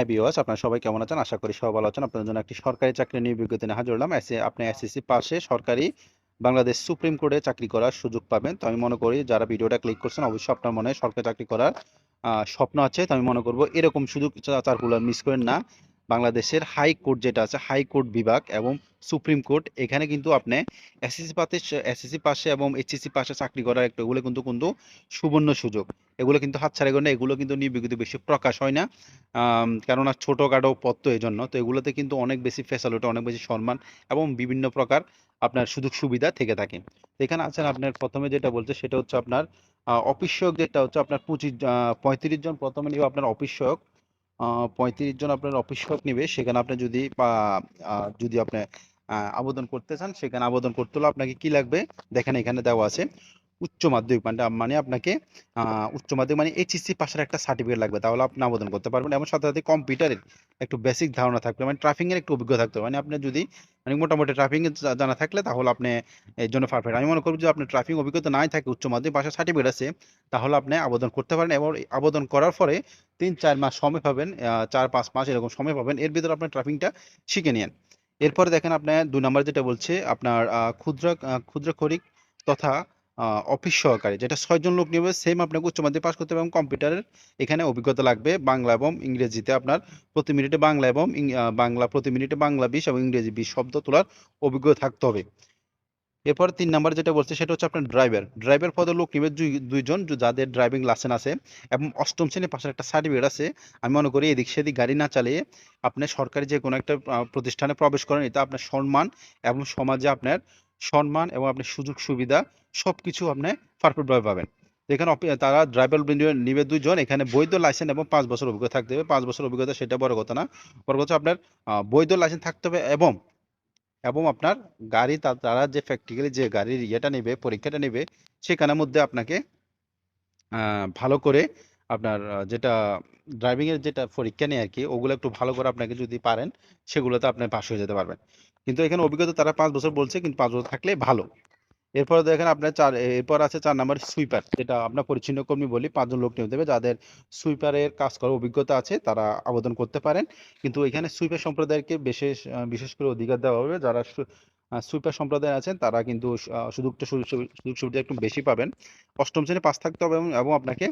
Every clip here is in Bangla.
হাই ভিউয়ার্স, আপনারা সবাই কেমন আছেন? আশা করি সবাই ভালো আছেন। আপনাদের জন্য একটি সরকারি চাকরি নিয়োগ বিজ্ঞপ্তি নিয়ে হাজির হলাম। আপনি এসএসসি পাশে সরকারি বাংলাদেশ সুপ্রিম কোর্টে চাকরি করার সুযোগ পাবেন। তো আমি মনে করি যারা ভিডিওটা ক্লিক করছেন অবশ্যই আপনার মনে সরকারি চাকরি করার স্বপ্ন আছে। তো আমি মনে করব এরকম সুযোগ সার্কুলার মিস করেন না। বাংলাদেশের হাইকোর্ট যেটা আছে, হাইকোর্ট বিভাগ এবং সুপ্রিম কোর্ট, এখানে কিন্তু আপনি এসএসসি পাশে এবং এইচএসসি পাশে চাকরি করার একটা এগুলো কিন্তু সুবর্ণ সুযোগ। এগুলো কিন্তু হাতছাড়া করে না, এগুলো কিন্তু নিয়োগ বিজ্ঞপ্তি বেশি প্রকাশ হয় না। কেননা ছোটোখাটো পদ তো এই জন্য, তো এগুলোতে কিন্তু অনেক বেশি ফ্যাসিলিটি, অনেক বেশি সম্মান এবং বিভিন্ন প্রকার আপনার সুযোগ সুবিধা থেকে থাকে। তো এখানে আছেন আপনার প্রথমে যেটা বলছে সেটা হচ্ছে আপনার অফিস সহায়ক, যেটা হচ্ছে আপনার 35 জন প্রথমে নিবে আপনার অফিস সহায়ক। 35 জন আপনার অফিস সহায়ক নিবে। সেখানে আপনি যদি আপনি আবেদন করতে চান, সেখানে আবেদন করতে হলে আপনাকে কি লাগবে দেখেন, এখানে দেওয়া আছে উচ্চ মাধ্যমিক, মানে আপনাকে উচ্চ মাধ্যমিক মানে এইচএসসি পাশের একটা সার্টিফিকেট লাগবে, তাহলে আপনি আবেদন করতে পারবেন। এবং সাথে সাথে কম্পিউটারের একটু বেসিক ধারণা থাকবে, মানে ট্রাফিং এর একটু অভিজ্ঞতা থাকতে হবে। মানে আপনি যদি মানে মোটামুটি ট্রাফিং এর জানা থাকলে তাহলে আপনি এর জন্য পারফেক্ট। আমি মনে করব যে আপনার ট্রাফিং অভিজ্ঞতা নাই থাকে, উচ্চ মাধ্যমিক পাশের সার্টিফিকেট আছে, তাহলে আপনি আবেদন করতে পারেন। এবং আবেদন করার পরে 3-4 মাস সময় পাবেন, 4-5 মাস এরকম সময় পাবেন, এর ভিতরে আপনার ট্রাফিংটা শিখে নিন। এরপরে দেখেন আপনার 2 নম্বর যেটা বলছে আপনার ক্ষুদ্র খরিক তথা অফিস সহকারী, যেটা 6 জন লোক নেবে। সেম আপনাকে উচ্চ মাধ্যমিক পাস করতে হবে এবং কম্পিউটারের এখানে অভিজ্ঞতা লাগবে। বাংলা এবং ইংরেজিতে আপনার প্রতি মিনিটে বাংলা এবং প্রতি মিনিটে বাংলা 20 এবং ইংরেজি 20 শব্দ তোলার অভিজ্ঞতা থাকতে হবে। এরপর 3 নম্বর যেটা বলছে সেটা হচ্ছে আপনার ড্রাইভার পদে লোক নিবে 2 জন, যাদের ড্রাইভিং লাইসেন্স আছে এবং অষ্টম শ্রেণী পাশের একটা সার্টিফিকেট আছে। আমি মনে করি এদিক সেদিক গাড়ি না চালিয়ে আপনি সরকারি যে কোনো একটা প্রতিষ্ঠানে প্রবেশ করেন, এটা আপনার সম্মান এবং সমাজে আপনার সম্মান এবং আপনার সুযোগ সুবিধা সবকিছু আপনি পারফেক্টভাবে পাবেন। তো এখানে তারা ড্রাইভার নিবে 2 জন, এখানে বৈধ লাইসেন্স এবং 5 বছর অভিজ্ঞতা থাকতে হবে। 5 বছর অভিজ্ঞতা সেটা বড় কথা না, বড় কথা আপনার বৈধ লাইসেন্স থাকতে হবে এবং আপনার গাড়ি তারা যে প্র্যাকটিক্যালি যে গাড়ির ইয়েটা নেবে, পরীক্ষাটা নেবে, সেখানের মধ্যে আপনাকে ভালো করে আপনার যেটা ড্রাইভিং এর যেটা পরীক্ষা নেই আর কি, ওগুলো একটু ভালো করে আপনাকে যদি পারেন, সেগুলোতে আপনি পাস হয়ে যেতে পারবেন। কিন্তু এখানে অভিজ্ঞতা তারা 5 বছর বলছে, কিন্তু 5 বছর থাকলে ভালো। এরপর দেখেন আপনার এরপর আছে 4 নম্বর সুইপার, যেটা আপনার পরিচ্ছন্ন কর্মী বলি। 5 জন লোক নিয়োগ দেবে, যাদের সুইপারের কাজ করার অভিজ্ঞতা আছে তারা আবেদন করতে পারেন। কিন্তু এখানে সুইপার সম্প্রদায়কে বিশেষ করে অধিকার দেওয়া হবে। যারা সুইপার সম্প্রদায় আছেন তারা কিন্তু সুযোগ সুবিধা একটু বেশি পাবেন। অষ্টম শ্রেণী পাস থাকতে হবে এবং আপনাকে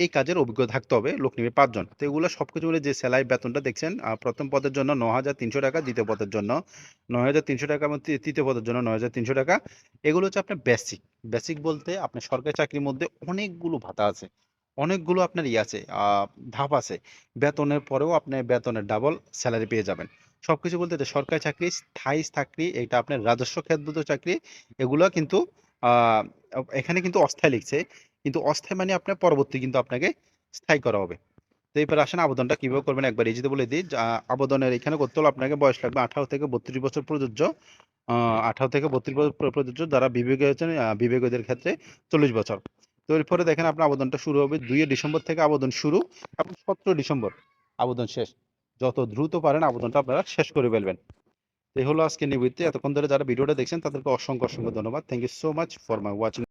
এই কাজের অভিজ্ঞতা থাকতে হবে। লোক নিবে 5 জন। তো এগুলো সবকিছু মিলে যে স্যালারি বেতনটা দেখছেন, প্রথম পদের জন্য 9,300 টাকা, দ্বিতীয় পদের জন্য 9,300 টাকা এবং তৃতীয় পদের জন্য 9,300 টাকা। এগুলো হচ্ছে আপনার বেসিক বলতে আপনার সরকারি চাকরির মধ্যে অনেকগুলো ভাতা আছে, অনেকগুলো আপনার আছে, ধাপ আছে। বেতনের পরেও আপনি বেতনের ডাবল স্যালারি পেয়ে যাবেন। সবকিছু বলতে এটা সরকারি চাকরি, স্থায়ী চাকরি, এটা আপনার রাজস্ব খাতভুক্ত চাকরি। এগুলো কিন্তু আহ এখানে কিন্তু অস্থায়ী লিখছে, কিন্তু অস্থায়ী মানে আপনার পরবর্তী কিন্তু আপনাকে স্থায়ী করা হবে। তো এবার আসেন আবেদনটা কিভাবে করবেন একবার এই যদি বলে দিই। আবেদনের এখানে করতে হলে আপনাকে বয়স লাগবে 18 থেকে 32 বছর প্রযোজ্য। 18 থেকে 32 বছর প্রযোজ্য, যারা বিবেকীয় হচ্ছেন বিবেকীয়দের ক্ষেত্রে 40 বছর। তো এরপরে দেখেন আপনার আবেদনটা শুরু হবে 2 ডিসেম্বর থেকে আবেদন শুরু এবং 17 ডিসেম্বর আবেদন শেষ। যত দ্রুত পারেন আবেদনটা আপনারা শেষ করে ফেলবেন। এই হলো আজকে নিবৃত্তি। এতক্ষণ ধরে যারা ভিডিওটা দেখছেন তাদেরকে অসংখ্য অসংখ্য ধন্যবাদ। Thank you so much for my watching.